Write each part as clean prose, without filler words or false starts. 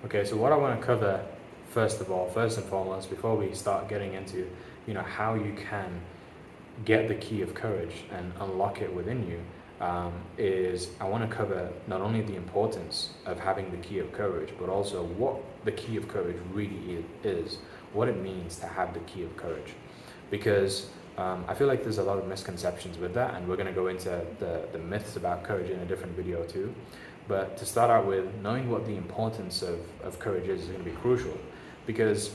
Okay, so what I want to cover first and foremost, before we start getting into, how you can get the key of courage and unlock it within you, is I want to cover not only the importance of having the key of courage, but also what the key of courage really is, what it means to have the key of courage. Because I feel like there's a lot of misconceptions with that, and we're going to go into the myths about courage in a different video too. But to start out with, knowing what the importance of courage is going to be crucial, because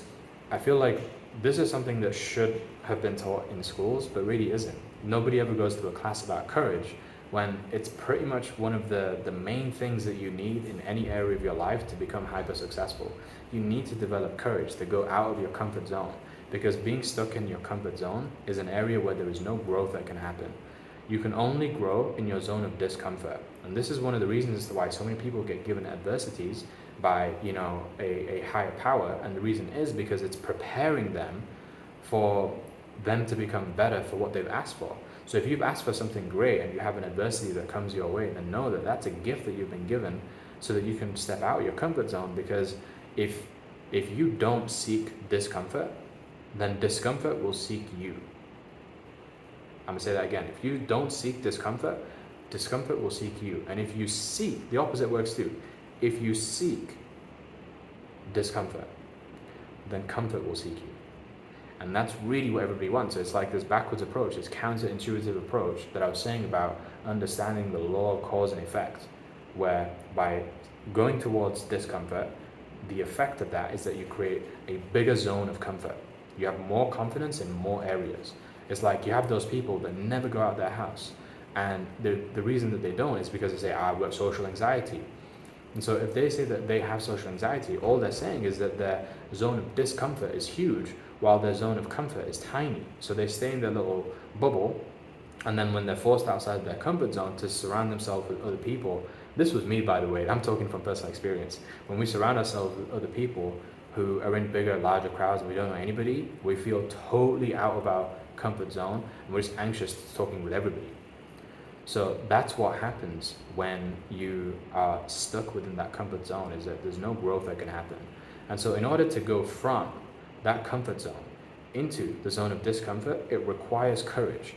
I feel like this is something that should have been taught in schools, but really isn't. Nobody ever goes to a class about courage when it's pretty much one of the main things that you need in any area of your life to become hyper successful. You need to develop courage to go out of your comfort zone, because being stuck in your comfort zone is an area where there is no growth that can happen. You can only grow in your zone of discomfort. And this is one of the reasons as to why so many people get given adversities by, a higher power. And the reason is because it's preparing them for them to become better for what they've asked for. So if you've asked for something great and you have an adversity that comes your way, then know that that's a gift that you've been given so that you can step out of your comfort zone. Because if you don't seek discomfort, then discomfort will seek you. I'm gonna say that again. If you don't seek discomfort, discomfort will seek you. And if you seek, the opposite works too. If you seek discomfort, then comfort will seek you. And that's really what everybody wants. So it's like this backwards approach, this counterintuitive approach that I was saying about understanding the law of cause and effect, where by going towards discomfort, the effect of that is that you create a bigger zone of comfort. You have more confidence in more areas. It's like you have those people that never go out of their house. And the reason that they don't is because they say, I've got social anxiety. And so if they say that they have social anxiety, all they're saying is that their zone of discomfort is huge, while their zone of comfort is tiny. So they stay in their little bubble, and then when they're forced outside their comfort zone to surround themselves with other people, this was me, by the way, I'm talking from personal experience. When we surround ourselves with other people who are in bigger, larger crowds and we don't know anybody, we feel totally out of our comfort zone, and we're just anxious talking with everybody. So that's what happens when you are stuck within that comfort zone, is that there's no growth that can happen. And so in order to go from that comfort zone into the zone of discomfort, it requires courage.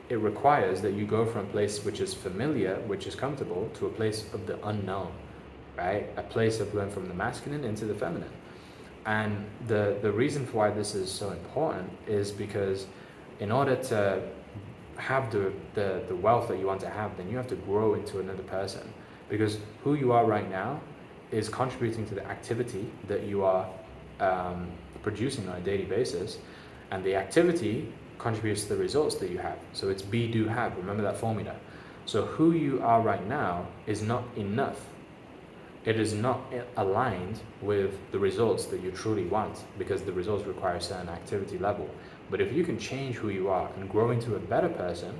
It requires that you go from a place which is familiar, which is comfortable, to a place of the unknown, right? A place of going from the masculine into the feminine. And the reason for why this is so important is because in order to have the wealth that you want to have, then you have to grow into another person. Because who you are right now is contributing to the activity that you are producing on a daily basis, and the activity contributes to the results that you have. So it's be, do, have. Remember that formula. So who you are right now is not enough. It is not aligned with the results that you truly want, because the results require a certain activity level. But if you can change who you are and grow into a better person,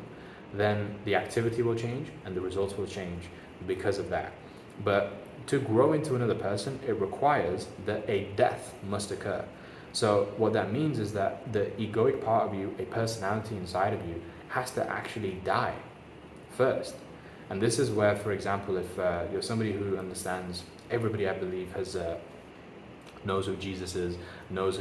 then the activity will change and the results will change because of that. But to grow into another person, it requires that a death must occur. So what that means is that the egoic part of you, a personality inside of you, has to actually die first. And this is where, for example, if you're somebody who understands, everybody I believe knows who Jesus is, knows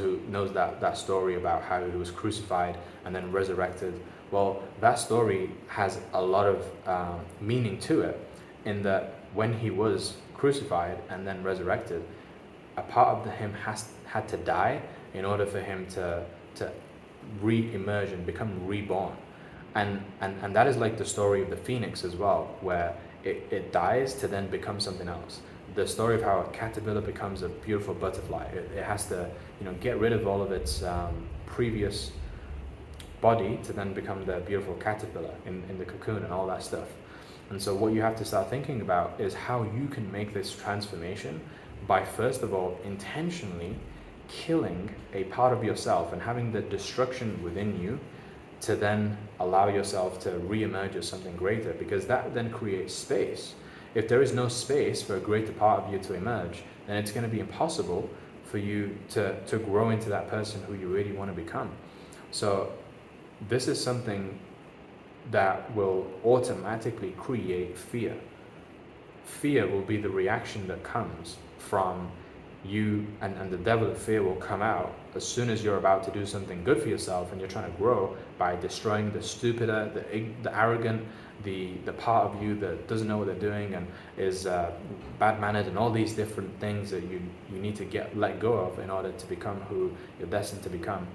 that story about how he was crucified and then resurrected. Well, that story has a lot of meaning to it, in that when he was crucified and then resurrected, a part of him had to die in order for him to re-emerge and become reborn. And that is like the story of the phoenix as well, where it dies to then become something else. The story of how a caterpillar becomes a beautiful butterfly. It has to, get rid of all of its previous body to then become the beautiful caterpillar in the cocoon and all that stuff. And so what you have to start thinking about is how you can make this transformation by, first of all, intentionally killing a part of yourself and having the destruction within you to then allow yourself to re-emerge as something greater, because that then creates space. If there is no space for a greater part of you to emerge, then it's going to be impossible for you to grow into that person who you really want to become. So this is something that will automatically create fear. Fear will be the reaction that comes from and the devil of fear will come out as soon as you're about to do something good for yourself and you're trying to grow by destroying the stupider, the arrogant, the part of you that doesn't know what they're doing and is bad-mannered and all these different things that you need to let go of in order to become who you're destined to become.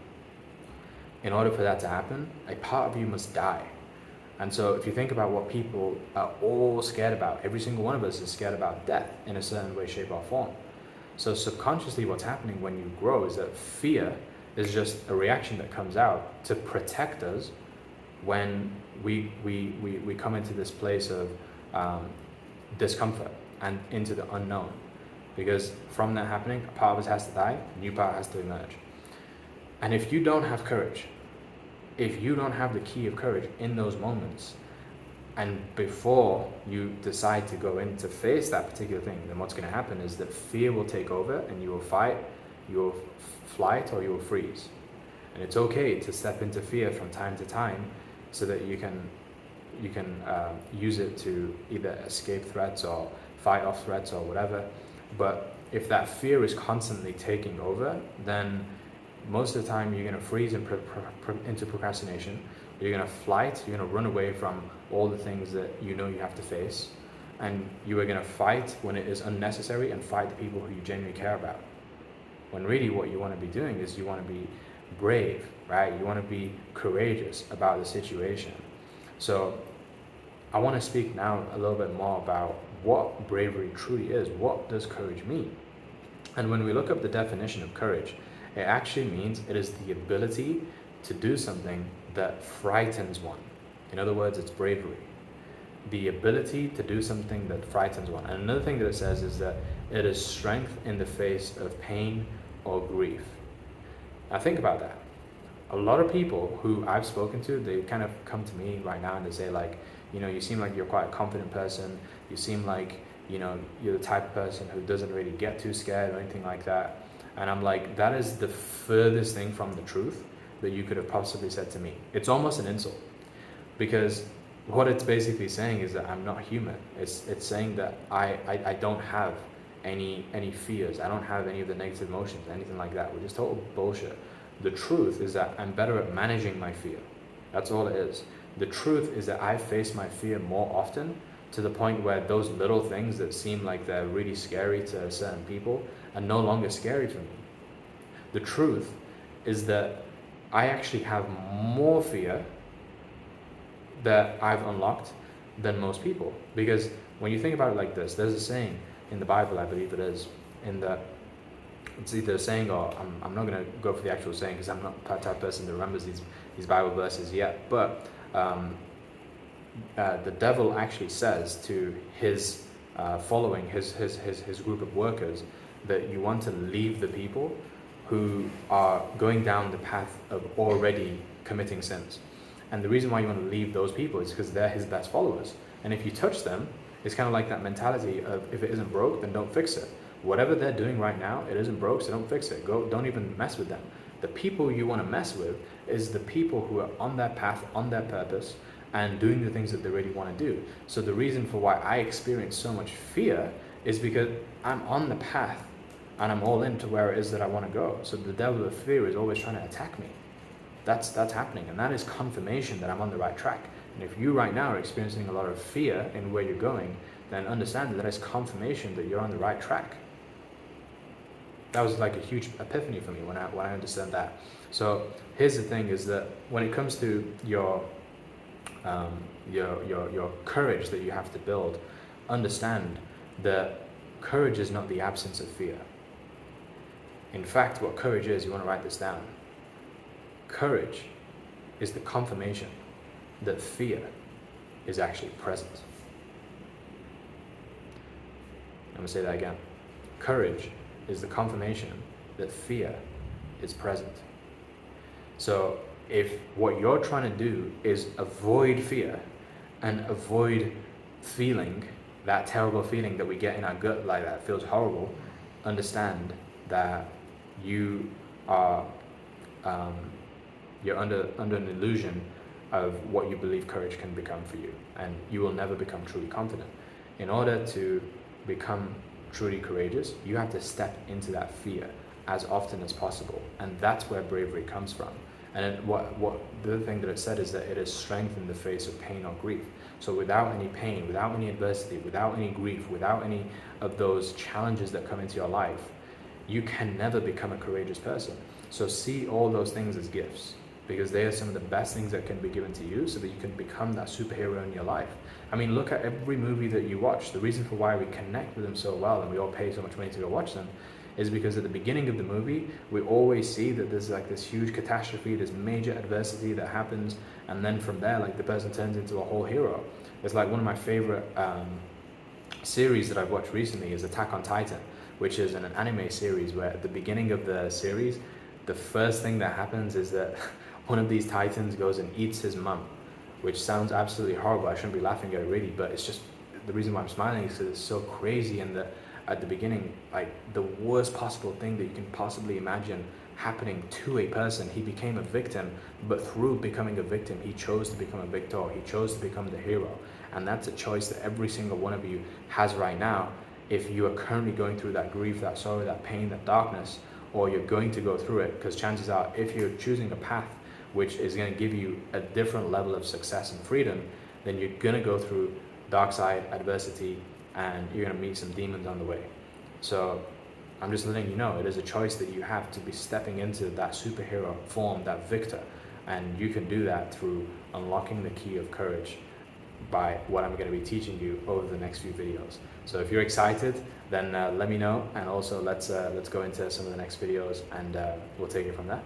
In order for that to happen, a part of you must die. And so if you think about what people are all scared about, every single one of us is scared about death in a certain way, shape, or form. So subconsciously what's happening when you grow is that fear is just a reaction that comes out to protect us when we come into this place of discomfort and into the unknown. Because from that happening, a part of us has to die, a new part has to emerge. And if you don't have courage, if you don't have the key of courage in those moments, and before you decide to go in to face that particular thing, then what's going to happen is that fear will take over and you will fight, you will flight, or you will freeze. And it's okay to step into fear from time to time so that you can use it to either escape threats or fight off threats or whatever. But if that fear is constantly taking over, then most of the time you're going to freeze into procrastination. You're going to flight, you're going to run away from all the things that you know you have to face, and you are going to fight when it is unnecessary and fight the people who you genuinely care about. When really what you want to be doing is you want to be brave, right? You want to be courageous about the situation. So I want to speak now a little bit more about what bravery truly is. What does courage mean? And when we look up the definition of courage, it actually means it is the ability to do something that frightens one. In other words, it's bravery. The ability to do something that frightens one. And another thing that it says is that it is strength in the face of pain or grief. Now think about that. A lot of people who I've spoken to, they kind of come to me right now and they say like, you seem like you're quite a confident person. You seem like, you're the type of person who doesn't really get too scared or anything like that. And I'm like, that is the furthest thing from the truth that you could have possibly said to me. It's almost an insult, because what it's basically saying is that I'm not human. It's saying that I don't have any fears. I don't have any of the negative emotions, anything like that, which is total bullshit. The truth is that I'm better at managing my fear. That's all it is. The truth is that I face my fear more often, to the point where those little things that seem like they're really scary to certain people are no longer scary to me. The truth is that I actually have more fear that I've unlocked than most people. Because when you think about it like this, there's a saying in the Bible, I believe it is, it's either a saying or I'm not going to go for the actual saying because I'm not that type of person that remembers these Bible verses yet. But the devil actually says to his following, his group of workers, that you want to leave the people who are going down the path of already committing sins. And the reason why you want to leave those people is because they're his best followers. And if you touch them, it's kind of like that mentality of, if it isn't broke, then don't fix it. Whatever they're doing right now, it isn't broke, so don't fix it. Don't even mess with them. The people you want to mess with is the people who are on their path, on their purpose, and doing the things that they really want to do. So the reason for why I experience so much fear is because I'm on the path and I'm all into where it is that I want to go. So the devil of fear is always trying to attack me. That's happening, and that is confirmation that I'm on the right track. And if you right now are experiencing a lot of fear in where you're going, then understand that is confirmation that you're on the right track. That was like a huge epiphany for me when I understand that. So here's the thing: is that when it comes to your courage that you have to build, understand that courage is not the absence of fear. In fact, what courage is, you want to write this down. Courage is the confirmation that fear is actually present. I'm going to say that again. Courage is the confirmation that fear is present. So if what you're trying to do is avoid fear and avoid feeling that terrible feeling that we get in our gut, like that feels horrible, understand that you are you're under an illusion of what you believe courage can become for you, and you will never become truly confident. In order to become truly courageous, you have to step into that fear as often as possible. And that's where bravery comes from. And the other thing that it said is that it is strength in the face of pain or grief. So without any pain, without any adversity, without any grief, without any of those challenges that come into your life, you can never become a courageous person. So see all those things as gifts, because they are some of the best things that can be given to you so that you can become that superhero in your life. I mean, look at every movie that you watch. The reason for why we connect with them so well and we all pay so much money to go watch them is because at the beginning of the movie, we always see that there's like this huge catastrophe, this major adversity that happens, and then from there, like the person turns into a whole hero. It's like one of my favorite series that I've watched recently is Attack on Titan, which is an anime series where at the beginning of the series, the first thing that happens is that one of these titans goes and eats his mum, which sounds absolutely horrible. I shouldn't be laughing at it really, but it's just, the reason why I'm smiling is because it's so crazy. And that at the beginning, like the worst possible thing that you can possibly imagine happening to a person, he became a victim, but through becoming a victim, he chose to become a victor. He chose to become the hero. And that's a choice that every single one of you has right now. If you are currently going through that grief, that sorrow, that pain, that darkness, or you're going to go through it, because chances are, if you're choosing a path which is going to give you a different level of success and freedom, then you're going to go through dark side, adversity, and you're going to meet some demons on the way. So I'm just letting you know, it is a choice that you have to be stepping into that superhero form, that victor, and you can do that through unlocking the key of courage by what I'm going to be teaching you over the next few videos. So if you're excited, then let me know, and also let's go into some of the next videos, and we'll take it from there.